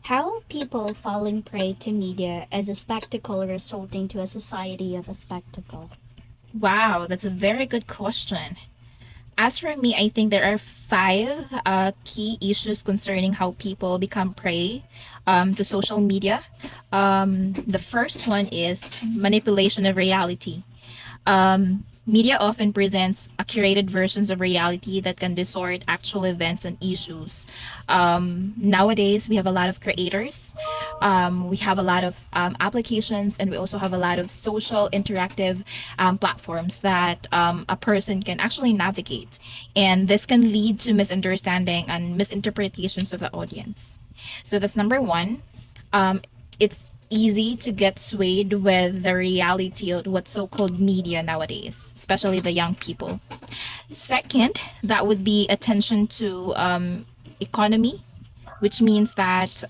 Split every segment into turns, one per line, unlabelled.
How people falling prey to media as a spectacle resulting to a society of a spectacle?
Wow, that's a very good question. As for me, I think there are five key issues concerning how people become prey to social media. The first one is manipulation of reality. Media often presents a curated versions of reality that can distort actual events and issues. Nowadays, we have a lot of creators, we have a lot of applications, and we also have a lot of social interactive platforms that a person can actually navigate. And this can lead to misunderstanding and misinterpretations of the audience. So that's number one. It's easy to get swayed with the reality of what's so-called media nowadays, especially the young people. Second, that would be attention to economy, which means that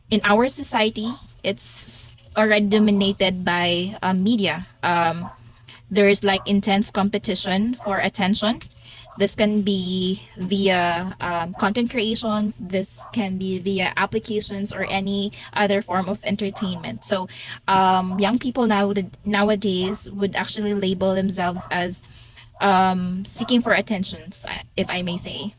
in our society, it's already dominated by media. There's like intense competition for attention. This can be via content creations, this can be via applications or any other form of entertainment. So, young people nowadays would actually label themselves as seeking for attentions, if I may say.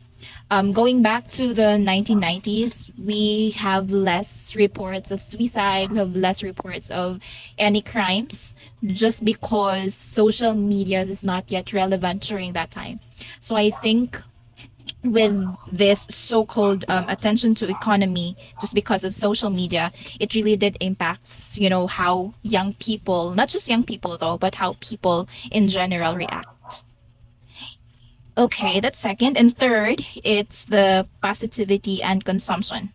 Going back to the 1990s, we have less reports of suicide, we have less reports of any crimes just because social media is not yet relevant during that time. So I think with this so-called attention to economy just because of social media, it really did impact how young people, not just young people though, but how people in general react. Okay, that's second. And third, it's the positivity and consumption.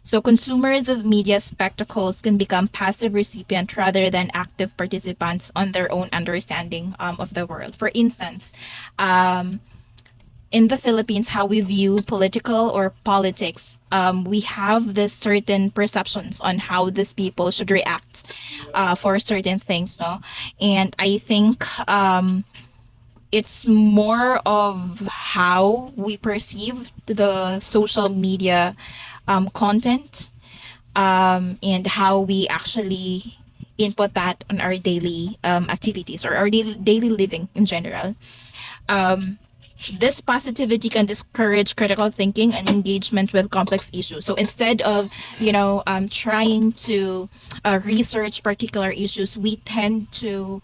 So consumers of media spectacles can become passive recipients rather than active participants on their own understanding of the world. For instance, in the Philippines, how we view political or politics, we have this certain perceptions on how these people should react for certain things, no? And I think it's more of how we perceive the social media content, and how we actually input that on our daily activities or our daily living in general. This positivity can discourage critical thinking and engagement with complex issues. So instead of, trying to research particular issues, we tend to,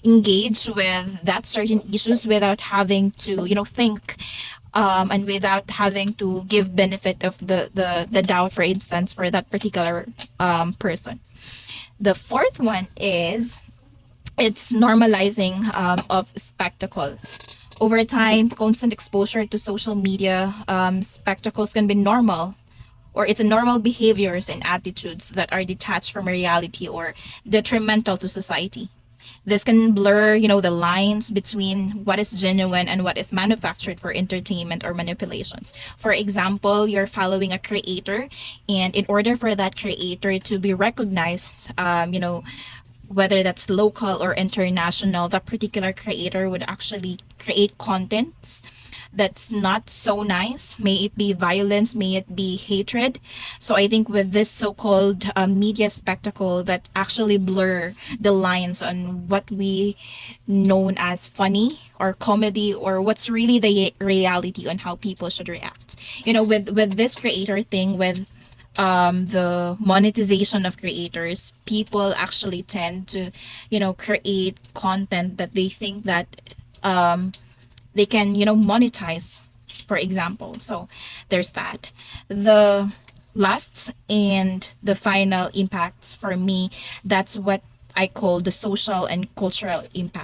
engage with that certain issues without having to, think, and without having to give benefit of the doubt, for instance, for that particular person. The fourth one is it's normalizing of spectacle. Over time, constant exposure to social media spectacles can be normal, or it's a normal behaviors and attitudes that are detached from reality or detrimental to society. This can blur, the lines between what is genuine and what is manufactured for entertainment or manipulations. For example, you're following a creator, and in order for that creator to be recognized, whether that's local or international, that particular creator would actually create contents that's not so nice. May it be violence, may it be hatred. So I think with this so-called media spectacle that actually blur the lines on what we known as funny or comedy or what's really the reality on how people should react. With this creator thing, with the monetization of creators, people actually tend to, create content that they think that they can, monetize, for example. So there's that. The last and the final impacts for me, that's what I call the social and cultural impact.